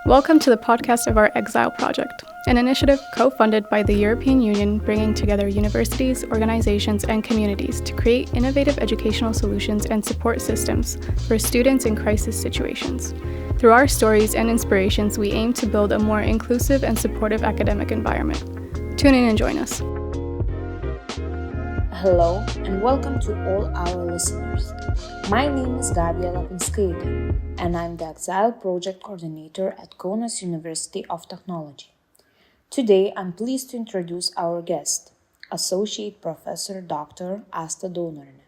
Welcome to the podcast of our EXIL project, an initiative co-funded by the European Union bringing together universities, organizations, and communities to create innovative educational solutions and support systems for students in crisis situations. Through our stories and inspirations, we aim to build a more inclusive and supportive academic environment. Tune in and join us. Hello and welcome to all our listeners. My name is Gabija Lapinskaitė and I'm the EXIL project coordinator at Kaunas University of Technology. Today I'm pleased to introduce our guest, Associate Professor Dr. Asta Daunorienė.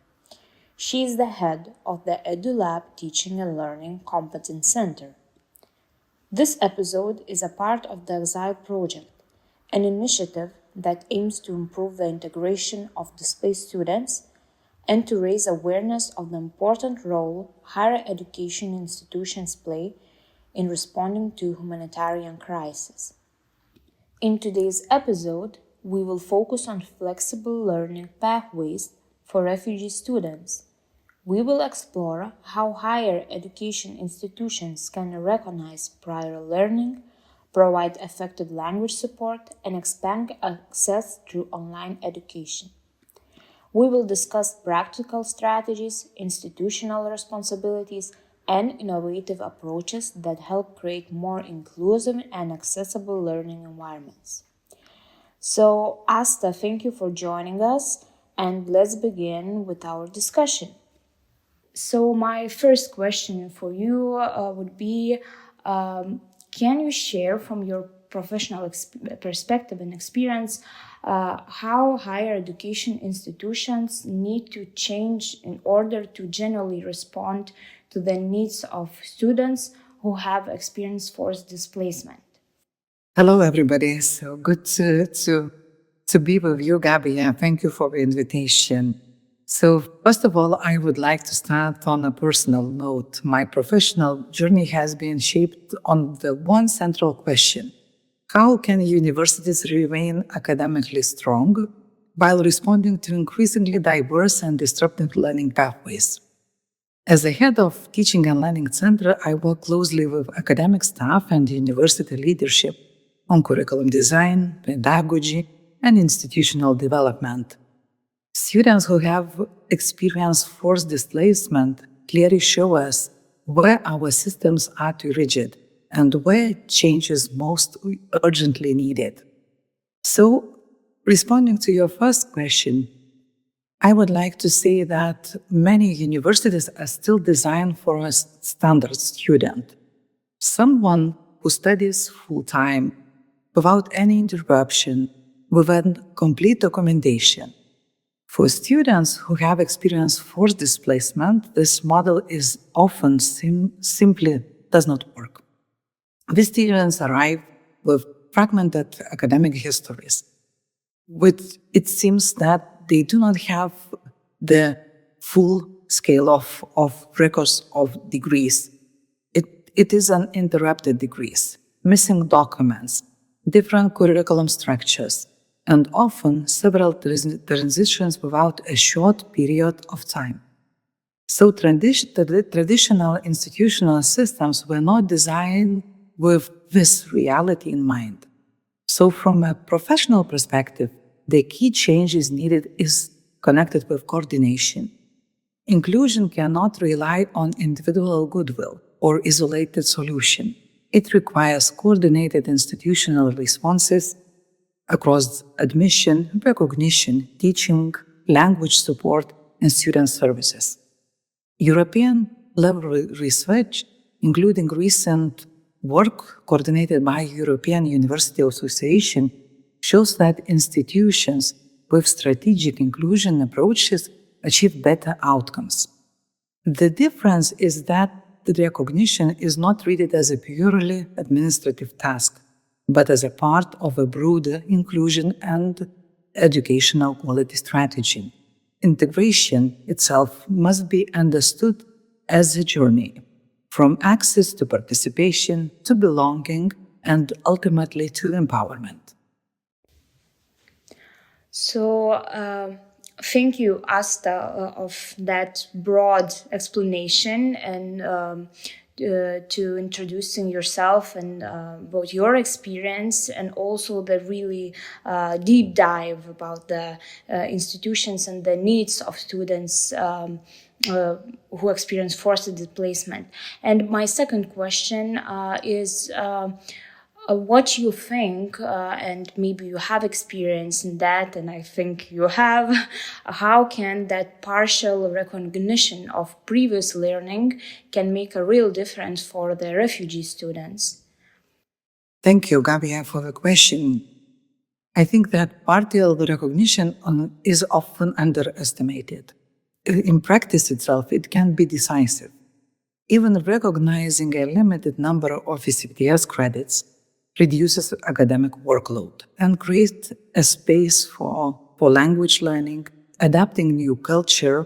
She is the head of the EDU-Lab Teaching and Learning Competence Center. This episode is a part of the EXIL project, an initiative that aims to improve the integration of displaced students and to raise awareness of the important role higher education institutions play in responding to humanitarian crises. In today's episode, we will focus on flexible learning pathways for refugee students. We will explore how higher education institutions can recognize prior learning, provide effective language support, and expand access through online education. We will discuss practical strategies, institutional responsibilities, and innovative approaches that help create more inclusive and accessible learning environments. So, Asta, thank you for joining us, and let's begin with our discussion. So, my first question for you would be, can you share from your professional perspective and experience how higher education institutions need to change in order to genuinely respond to the needs of students who have experienced forced displacement? Hello, everybody. So good to be with you, Gabija. Thank you for the invitation. So first of all, I would like to start on a personal note. My professional journey has been shaped on the one central question: how can universities remain academically strong while responding to increasingly diverse and disruptive learning pathways? As the head of Teaching and Learning Center, I work closely with academic staff and university leadership on curriculum design, pedagogy, and institutional development. Students who have experienced forced displacement clearly show us where our systems are too rigid and where change is most urgently needed. So, responding to your first question, I would like to say that many universities are still designed for a standard student, someone who studies full-time, without any interruption, with a complete documentation. For students who have experienced forced displacement, this model is often simply does not work. These students arrive with fragmented academic histories, which it seems that they do not have the full scale of records of degrees. It is uninterrupted degrees, missing documents, different curriculum structures, and often several transitions without a short period of time. So traditional institutional systems were not designed with this reality in mind. So from a professional perspective, the key changes needed is connected with coordination. Inclusion cannot rely on individual goodwill or isolated solution. It requires coordinated institutional responses across admission, recognition, teaching, language support, and student services. European-level research, including recent work coordinated by European University Association, shows that institutions with strategic inclusion approaches achieve better outcomes. The difference is that the recognition is not treated as a purely administrative task, but as a part of a broader inclusion and educational quality strategy. Integration itself must be understood as a journey, from access to participation to belonging and ultimately to empowerment. So, thank you, Asta, of that broad explanation and to introducing yourself and about your experience, and also the really deep dive about the institutions and the needs of students who experience forced displacement. And my second question is what you think, and maybe you have experience in that, and I think you have, how can that partial recognition of previous learning can make a real difference for the refugee students? Thank you, Gabija, for the question. I think that partial recognition is often underestimated. In practice itself, it can be decisive. Even recognizing a limited number of ECTS credits reduces academic workload and creates a space for language learning, adapting new culture,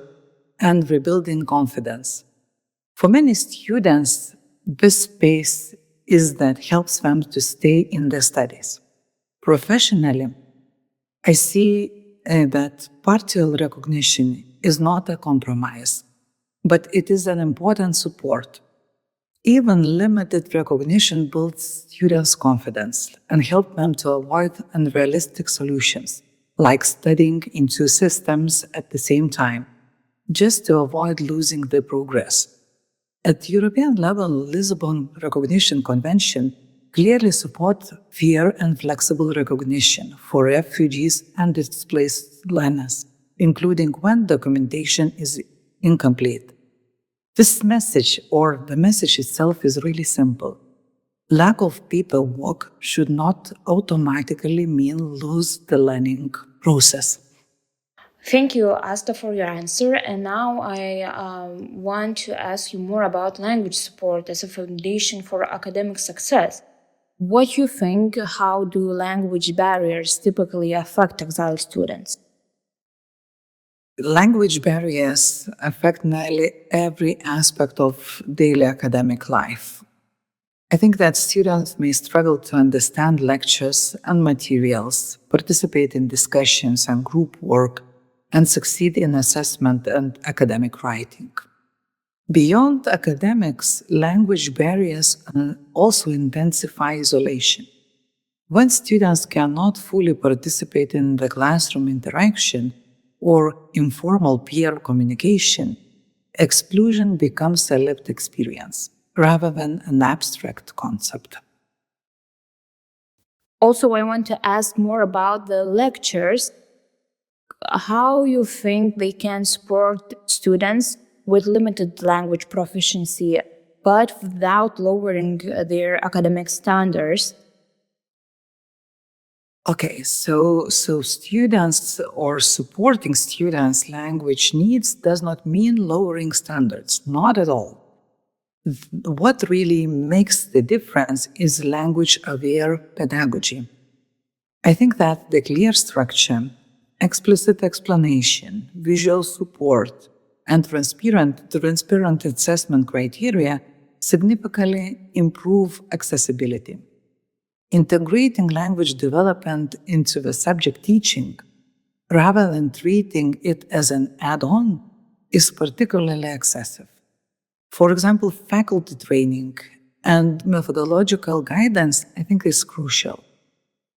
and rebuilding confidence. For many students, this space is that helps them to stay in their studies. Professionally, I see that partial recognition is not a compromise, but it is an important support. Even limited recognition builds students' confidence and helps them to avoid unrealistic solutions, like studying in two systems at the same time, just to avoid losing the progress. At the European level, Lisbon Recognition Convention clearly supports fair and flexible recognition for refugees and displaced learners, including when documentation is incomplete. This message, or the message itself, is really simple. Lack of paperwork should not automatically mean lose the learning process. Thank you, Asta, for your answer. And now I want to ask you more about language support as a foundation for academic success. What do you think, how do language barriers typically affect EXIL students? Language barriers affect nearly every aspect of daily academic life. I think that students may struggle to understand lectures and materials, participate in discussions and group work, and succeed in assessment and academic writing. Beyond academics, language barriers also intensify isolation. When students cannot fully participate in the classroom interaction or informal peer communication, exclusion becomes a lived experience rather than an abstract concept. Also, I want to ask more about the lectures. How you think they can support students with limited language proficiency, but without lowering their academic standards? Okay, so students or supporting students' language needs does not mean lowering standards, not at all. What really makes the difference is language-aware pedagogy. I think that the clear structure, explicit explanation, visual support, and transparent assessment criteria significantly improve accessibility. Integrating language development into the subject teaching, rather than treating it as an add-on, is particularly excessive. For example, faculty training and methodological guidance, I think, is crucial.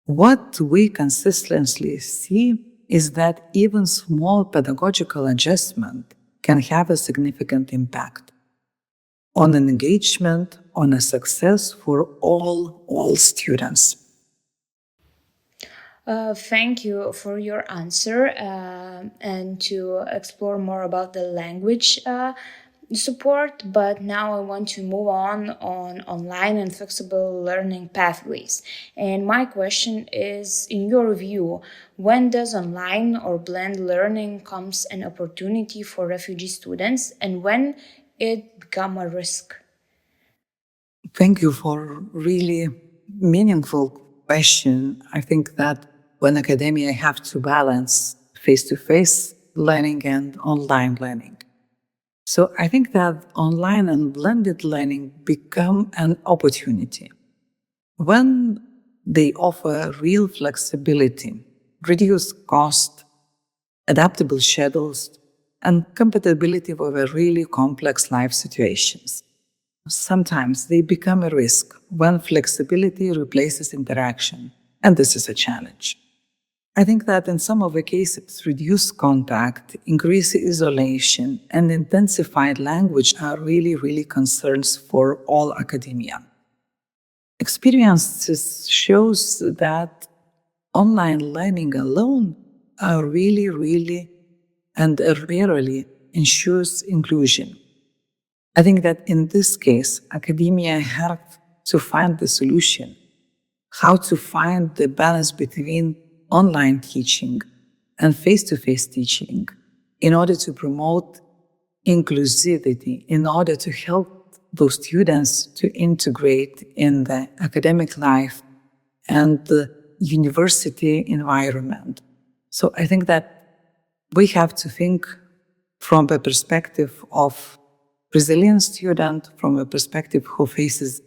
What we consistently see is that even small pedagogical adjustment can have a significant impact on an engagement, on a success for all students. Thank you for your answer, and to explore more about the language support. But now I want to move on online and flexible learning pathways. And my question is, in your view, when does online or blended learning comes an opportunity for refugee students, and when it become a risk? Thank you for really meaningful question. I think that when academia have to balance face-to-face learning and online learning. So I think that online and blended learning become an opportunity when they offer real flexibility, reduced cost, adaptable schedules, and compatibility with really complex life situations. sometimes they become a risk when flexibility replaces interaction, and this is a challenge. I think that in some of the cases, reduced contact, increased isolation, and intensified language are really concerns for all academia. Experiences shows that online learning alone are really and rarely ensures inclusion. I think that in this case, academia have to find the solution, how to find the balance between online teaching and face-to-face teaching in order to promote inclusivity, in order to help those students to integrate in the academic life and the university environment. So I think that we have to think from the perspective of resilient student, from a perspective who faces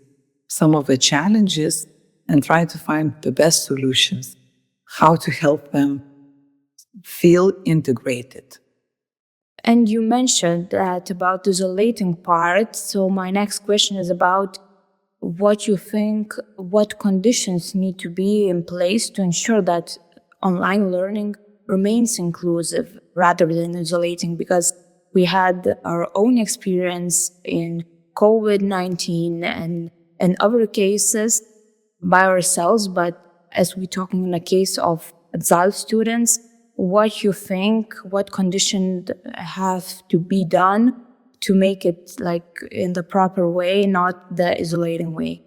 some of the challenges, and try to find the best solutions, how to help them feel integrated. And you mentioned that about the isolating part. So my next question is about what you think, what conditions need to be in place to ensure that online learning remains inclusive rather than isolating, because we had our own experience in COVID-19 and other cases by ourselves. But as we're talking in a case of EXIL students, what you think, what conditions have to be done to make it like in the proper way, not the isolating way?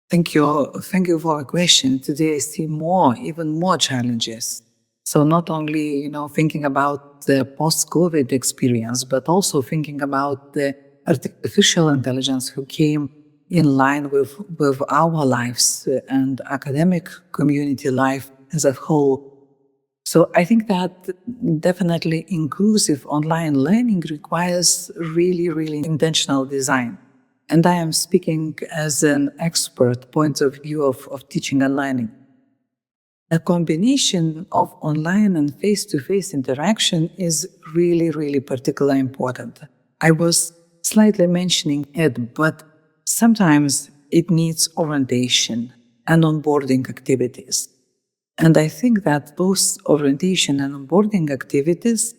Thank you for the question. Today I see even more challenges. So not only, thinking about the post-COVID experience, but also thinking about the artificial intelligence who came in line with our lives and academic community life as a whole. So I think that definitely inclusive online learning requires really intentional design. And I am speaking as an expert point of view of teaching and learning. A combination of online and face-to-face interaction is really particularly important. I was slightly mentioning it, but sometimes it needs orientation and onboarding activities. And I think that both orientation and onboarding activities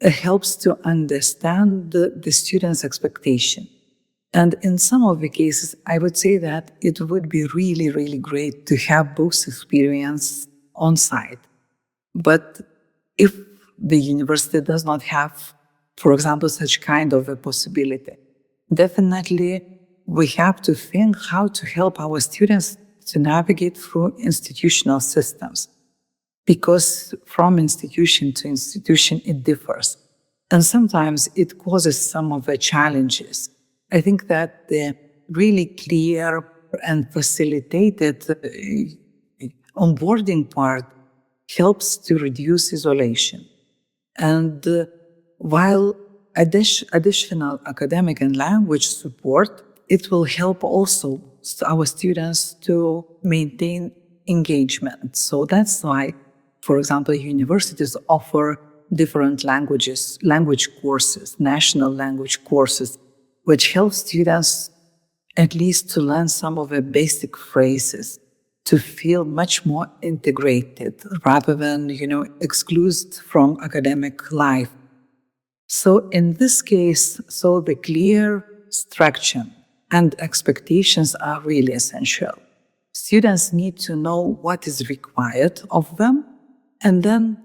helps to understand the student's expectation. And in some of the cases, I would say that it would be really great to have both experience on site. But if the university does not have, for example, such kind of a possibility, definitely we have to think how to help our students to navigate through institutional systems. Because from institution to institution, it differs. And sometimes it causes some of the challenges. I think that the really clear and facilitated onboarding part helps to reduce isolation. And while additional academic and language support, it will help also our students to maintain engagement. So that's why, for example, universities offer different language courses, national language courses, which help students at least to learn some of the basic phrases, to feel much more integrated rather than, excluded from academic life. So in this case, the clear structure and expectations are really essential. Students need to know what is required of them, and then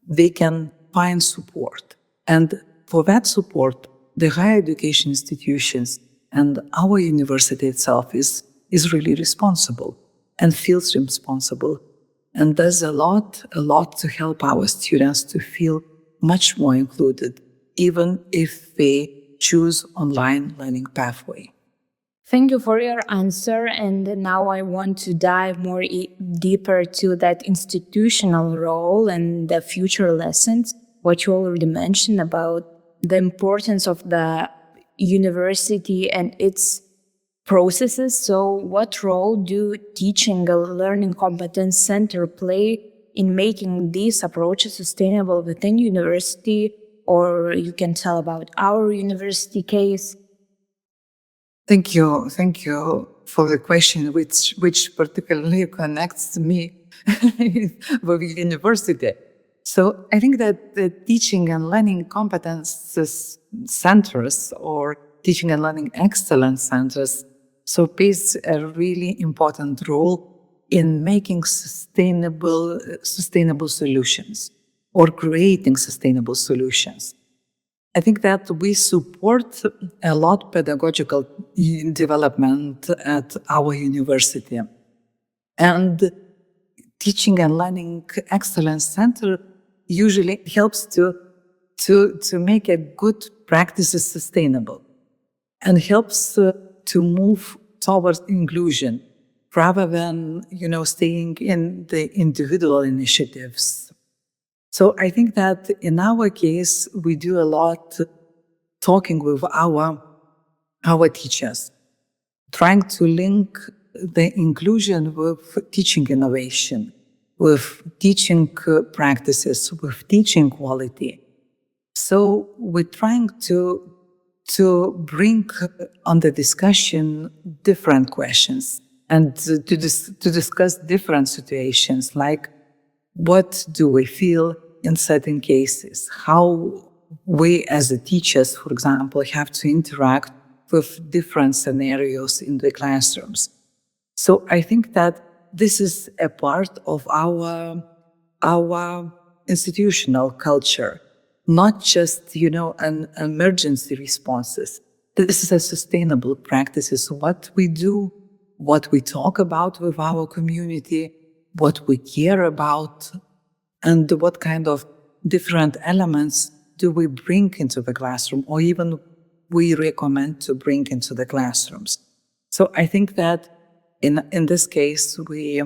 they can find support. And for that support, the higher education institutions and our university itself is really responsible and feels responsible and does a lot to help our students to feel much more included, even if they choose online learning pathway. Thank you for your answer. And now I want to dive more deeper to that institutional role and the future lessons, what you already mentioned about the importance of the university and its processes. So what role do teaching a learning competence center play in making these approaches sustainable within university? Or you can tell about our university case. Thank you. Thank you for the question, which particularly connects me with university. So I think that the teaching and learning competences centers or teaching and learning excellence centers so plays a really important role in making sustainable solutions or creating sustainable solutions. I think that we support a lot pedagogical development at our university. And Teaching and Learning Excellence Center usually helps to make a good practices sustainable and helps to move towards inclusion rather than, staying in the individual initiatives. So I think that in our case, we do a lot talking with our teachers, trying to link the inclusion with teaching innovation, with teaching practices, with teaching quality. So we're trying to bring on the discussion different questions and to discuss different situations, like what do we feel in certain cases, how we as the teachers, for example, have to interact with different scenarios in the classrooms. So I think that this is a part of our institutional culture, not just, an emergency responses. This is a sustainable practices, what we do, what we talk about with our community, what we care about, and what kind of different elements do we bring into the classroom, or even we recommend to bring into the classrooms. So I think that in this case, we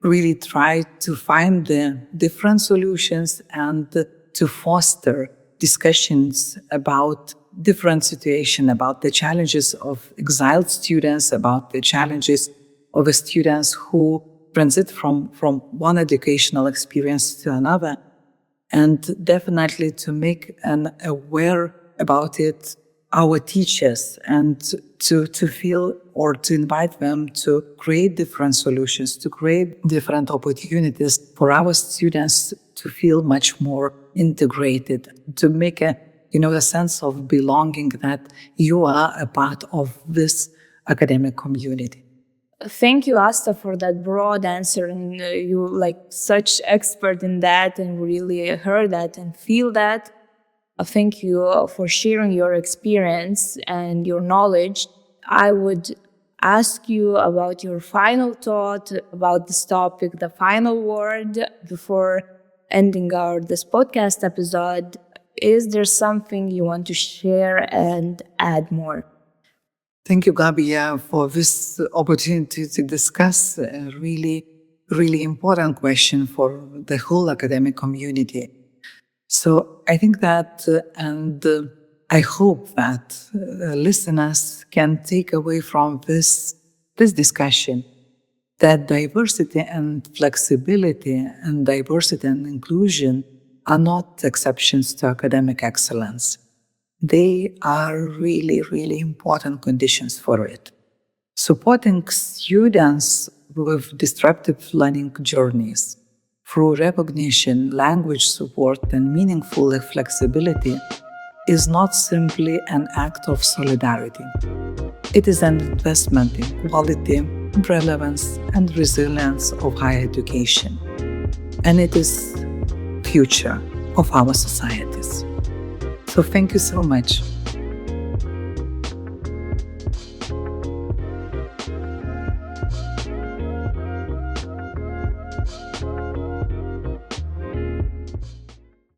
really try to find the different solutions and to foster discussions about different situations, about the challenges of exiled students, about the challenges of the students who transit from one educational experience to another, and definitely to make an aware about it our teachers, and to feel or to invite them to create different solutions, to create different opportunities for our students to feel much more integrated, to make a sense of belonging, that you are a part of this academic community. Thank you, Asta, for that broad answer. And you such expert in that and really heard that and feel that. Thank you for sharing your experience and your knowledge. I would ask you about your final thought about this topic, the final word before ending this podcast episode. Is there something you want to share and add more? Thank you, Gabija, for this opportunity to discuss a really, really important question for the whole academic community. So I think that, and I hope that listeners can take away from this discussion that diversity and flexibility and diversity and inclusion are not exceptions to academic excellence. They are really, really important conditions for it. Supporting students with disruptive learning journeys through recognition, language support, and meaningful flexibility is not simply an act of solidarity. It is an investment in quality, relevance, and resilience of higher education. And it is the future of our societies. So thank you so much.